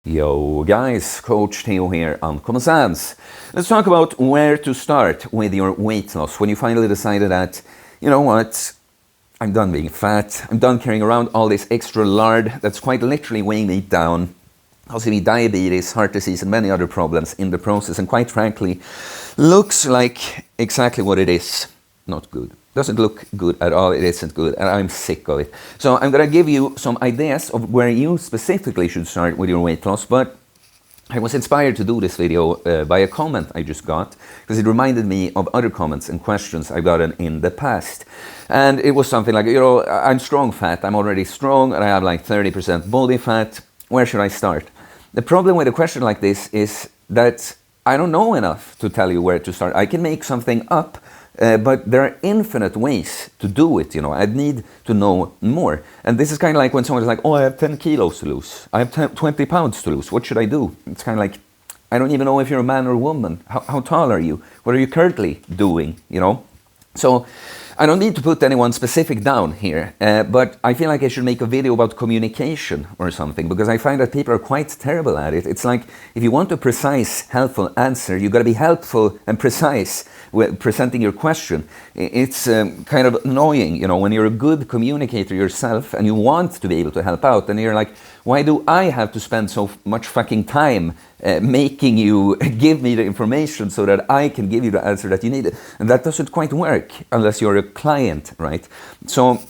Yo guys, Coach Theo here on Common Sense. Let's talk about where to start with your weight loss when you finally decided that, you know what, I'm done being fat, I'm done carrying around all this extra lard that's quite literally weighing me down, causing me diabetes, heart disease and many other problems in the process, and quite frankly, looks like exactly what it is, not good. Doesn't look good at all, it isn't good, and I'm sick of it. So I'm gonna give you some ideas of where you specifically should start with your weight loss, but I was inspired to do this video by a comment I just got, because it reminded me of other comments and questions I've gotten in the past. And it was something like, you know, I'm strong fat, I'm already strong, and I have like 30% body fat, where should I start? The problem with a question like this is that I don't know enough to tell you where to start. I can make something up, but there are infinite ways to do it, you know. I'd need to know more. And this is kind of like when someone's like, oh, I have 10 kilos to lose. I have 20 pounds to lose. What should I do? It's kind of like, I don't even know if you're a man or a woman. How tall are you? What are you currently doing, you know? So I don't need to put anyone specific down here, but I feel like I should make a video about communication or something, because I find that people are quite terrible at it. It's like, if you want a precise, helpful answer, you've got to be helpful and precise with presenting your question. It's kind of annoying, you know, when you're a good communicator yourself and you want to be able to help out, and you're like, why do I have to spend so much fucking time making you give me the information so that I can give you the answer that you need? And that doesn't quite work unless you're a client, right? So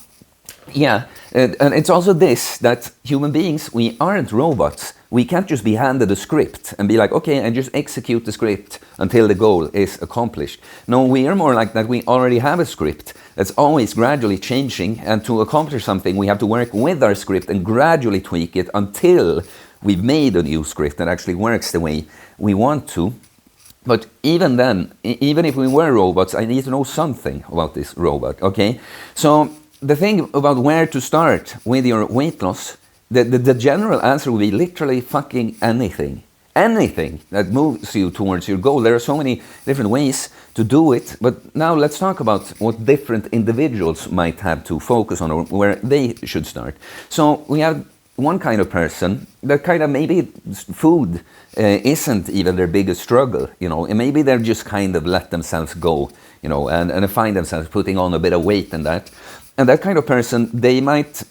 yeah, and it's also this, that human beings, we aren't robots. We can't just be handed a script and be like, okay, and just execute the script until the goal is accomplished. No, we are more like that. We already have a script that's always gradually changing, and to accomplish something, we have to work with our script and gradually tweak it until we've made a new script that actually works the way we want to. But even then, even if we were robots, I need to know something about this robot, okay? So the thing about where to start with your weight loss, the general answer will be literally fucking anything. Anything that moves you towards your goal. There are so many different ways to do it, but now let's talk about what different individuals might have to focus on, or where they should start. So we have one kind of person that kind of maybe food isn't even their biggest struggle, you know, and maybe they're just kind of let themselves go, you know, and find themselves putting on a bit of weight and that. And that kind of person, they might,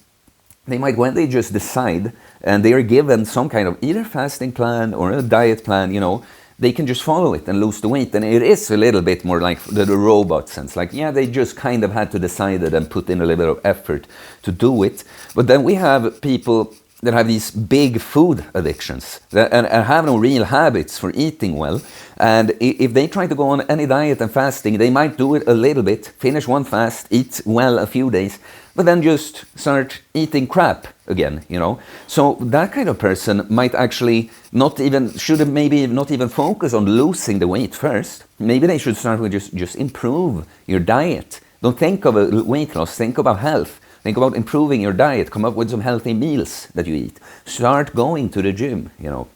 when they just decide and they are given some kind of either fasting plan or a diet plan, you know, they can just follow it and lose the weight. And it is a little bit more like the robot sense. Like, yeah, they just kind of had to decide it and put in a little bit of effort to do it. But then we have people that have these big food addictions and have no real habits for eating well. And if they try to go on any diet and fasting, they might do it a little bit, finish one fast, eat well a few days, but then just start eating crap again, you know. So that kind of person might actually should maybe not even focus on losing the weight first. Maybe they should start with just improve your diet. Don't think of a weight loss, think about health. Think about improving your diet, come up with some healthy meals that you eat. Start going to the gym, you know.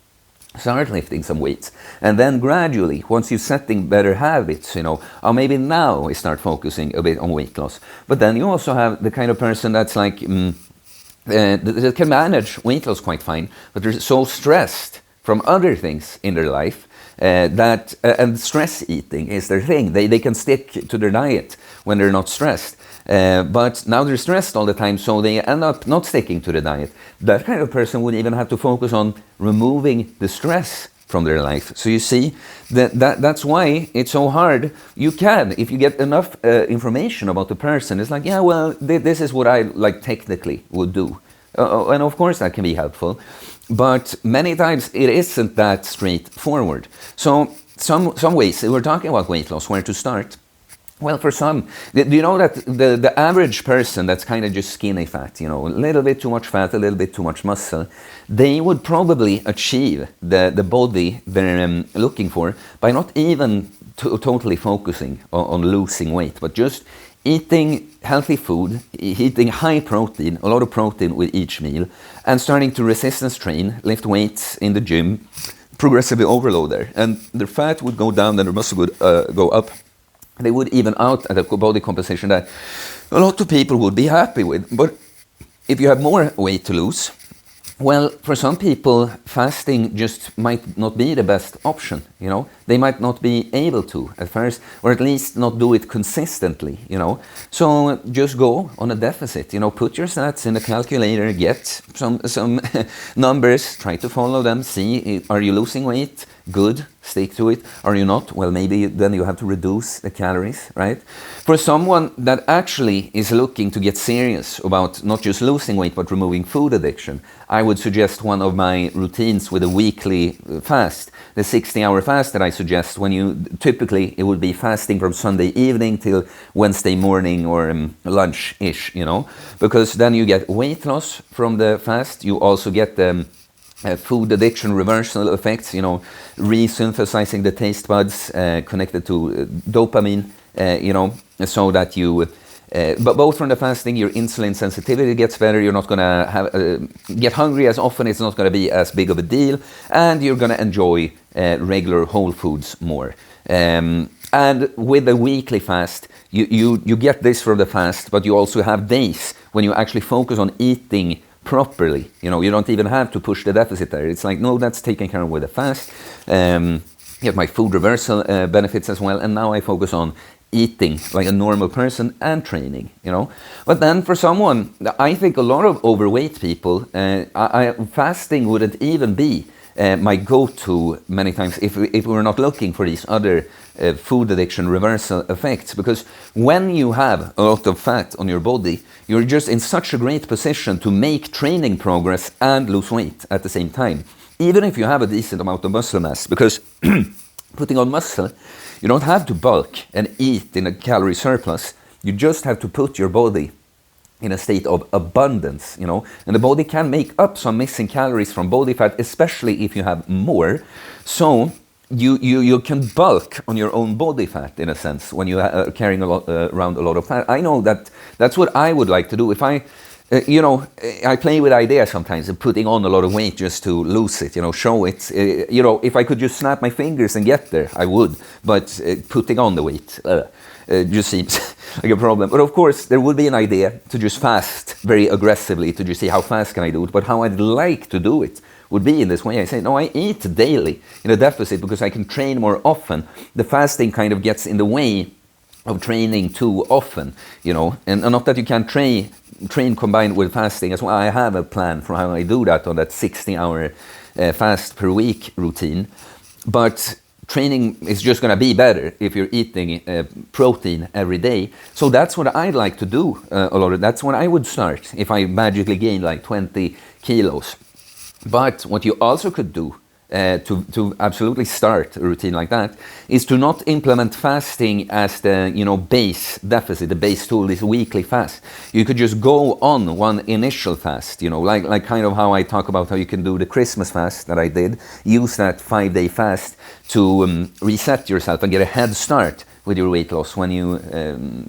Start lifting some weights. And then gradually, once you're setting better habits, you know, or maybe now we start focusing a bit on weight loss. But then you also have the kind of person that's like, that can manage weight loss quite fine, but they're so stressed from other things in their life and stress eating is their thing. They can stick to their diet when they're not stressed. But now they're stressed all the time, so they end up not sticking to the diet. That kind of person would even have to focus on removing the stress from their life. So you see, that's why it's so hard. You can, if you get enough information about the person, it's like, yeah, well, this is what I like technically would do. And of course that can be helpful. But many times it isn't that straightforward. So some ways, we're talking about weight loss, where to start. Well, for some, do you know that the average person that's kind of just skinny fat, you know, a little bit too much fat, a little bit too much muscle, they would probably achieve the body they're looking for by not even totally focusing on losing weight, but just eating healthy food, eating high protein, a lot of protein with each meal, and starting to resistance train, lift weights in the gym, progressively overload there. And their fat would go down and their muscle would go up. They would even out at a body composition that a lot of people would be happy with. But if you have more weight to lose, Well, for some people, fasting just might not be the best option, you know. They might not be able to at first, or at least not do it consistently, you know. So just go on a deficit, you know, put your stats in the calculator, get some numbers, try to follow them, see, are you losing weight? Good, stick to it. Are you not? Well, maybe then you have to reduce the calories, right? For someone that actually is looking to get serious about not just losing weight but removing food addiction, I would suggest one of my routines with a weekly fast, the 60-hour fast that I suggest. When you typically, it would be fasting from Sunday evening till Wednesday morning or lunch-ish, you know, because then you get weight loss from the fast. You also get the food addiction reversal effects, you know, resynthesizing the taste buds connected to dopamine, you know, so that you, but both from the fasting, your insulin sensitivity gets better, you're not going to have get hungry as often, it's not going to be as big of a deal, and you're going to enjoy regular whole foods more. And with the weekly fast, you get this from the fast, but you also have days when you actually focus on eating properly. You know, you don't even have to push the deficit there. It's like, no, that's taken care of with a fast. Get my food reversal benefits as well, and now I focus on eating like a normal person and training, you know. But then for someone, I think a lot of overweight people, fasting wouldn't even be my go-to many times if we're not looking for these other food addiction reversal effects, because when you have a lot of fat on your body, you're just in such a great position to make training progress and lose weight at the same time, even if you have a decent amount of muscle mass, because putting on muscle, you don't have to bulk and eat in a calorie surplus. You just have to put your body in a state of abundance, you know, and the body can make up some missing calories from body fat, especially if you have more. So you can bulk on your own body fat, in a sense, when you are carrying around a lot of fat. I know that's what I would like to do. If I, you know, I play with ideas sometimes of putting on a lot of weight just to lose it, you know, show it. You know, if I could just snap my fingers and get there, I would. But putting on the weight just seems like a problem. But of course, there would be an idea to just fast very aggressively to just see how fast can I do it. But how I'd like to do it would be in this way. I say, no, I eat daily in a deficit because I can train more often. The fasting kind of gets in the way of training too often, you know, and not that you can't train combined with fasting as well. I have a plan for how I do that on that 60-hour fast per week routine, but training is just going to be better if you're eating protein every day. So that's what I'd like to do a lot of. That's when I would start if I magically gain like 20 kilos. But what you also could do to absolutely start a routine like that is to not implement fasting as the, you know, base deficit, the base tool, this weekly fast. You could just go on one initial fast, you know, like kind of how I talk about how you can do the Christmas fast that I did. Use that 5-day fast to reset yourself and get a head start with your weight loss when you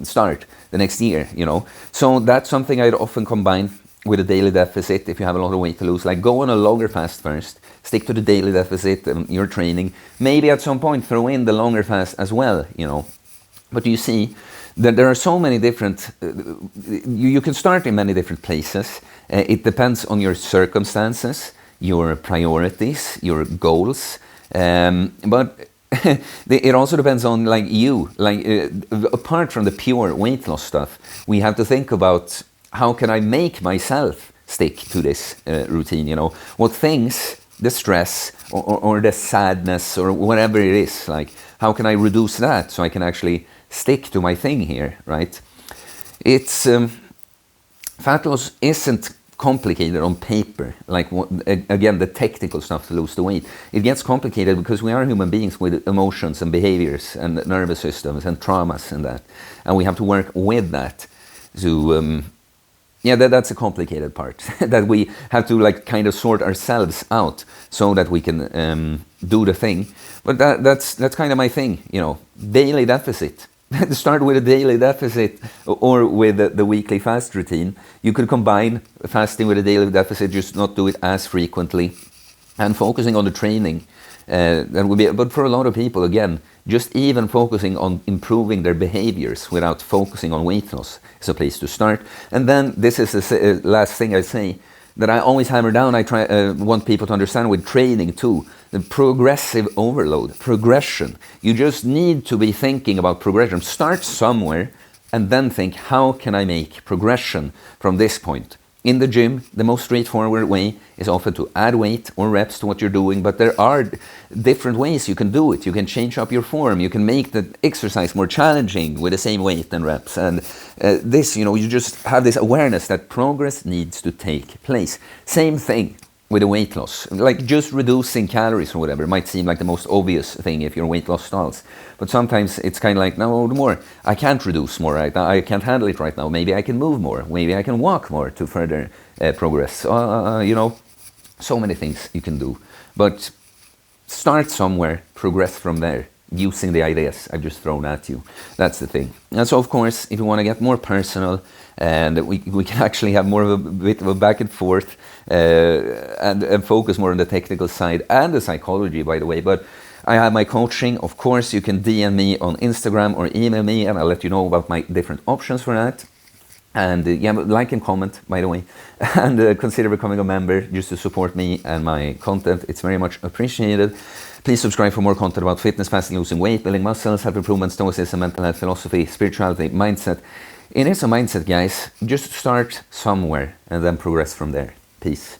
start the next year, you know. So that's something I'd often combine with a daily deficit if you have a lot of weight to lose. Like, go on a longer fast first, stick to the daily deficit, your training. Maybe at some point throw in the longer fast as well, you know. But you see that there are so many different, you can start in many different places. It depends on your circumstances, your priorities, your goals. But it also depends on like you, like apart from the pure weight loss stuff, we have to think about how can I make myself stick to this routine, you know? What things, the stress or the sadness or whatever it is, like how can I reduce that so I can actually stick to my thing here, right? It's, fat loss isn't complicated on paper, like again, the technical stuff to lose the weight. It gets complicated because we are human beings with emotions and behaviors and nervous systems and traumas and that. And we have to work with that to, yeah, that's a complicated part that we have to like kind of sort ourselves out so that we can do the thing. But that's kind of my thing, you know, daily deficit. Start with a daily deficit or with the weekly fast routine. You could combine fasting with a daily deficit, just not do it as frequently, and focusing on the training. That would be, but for a lot of people, again, just even focusing on improving their behaviors without focusing on weight loss is a place to start. And then this is the last thing I say. that I always hammer down, I want people to understand with training too, the progressive overload, progression. You just need to be thinking about progression. Start somewhere and then think, how can I make progression from this point? In the gym, the most straightforward way is often to add weight or reps to what you're doing, but there are different ways you can do it. You can change up your form. You can make the exercise more challenging with the same weight and reps. And this, you just have this awareness that progress needs to take place. Same thing with the weight loss. Like just reducing calories or whatever might seem like the most obvious thing if your weight loss stalls. But sometimes it's kind of like, no more. I can't reduce more right now. I can't handle it right now. Maybe I can move more. Maybe I can walk more to further progress. So many things you can do. But start somewhere, progress from there, using the ideas I've just thrown at you. That's the thing. And so, of course, if you want to get more personal, and we can actually have more of a bit of a back and forth and focus more on the technical side and the psychology, by the way. But I have my coaching. Of course, you can DM me on Instagram or email me, and I'll let you know about my different options for that. And like and comment, by the way, and consider becoming a member just to support me and my content. It's very much appreciated. Please subscribe for more content about fitness, fasting, losing weight, building muscles, self-improvement, stoicism, mental health, philosophy, spirituality, mindset. It is a mindset, guys. Just start somewhere and then progress from there. Peace.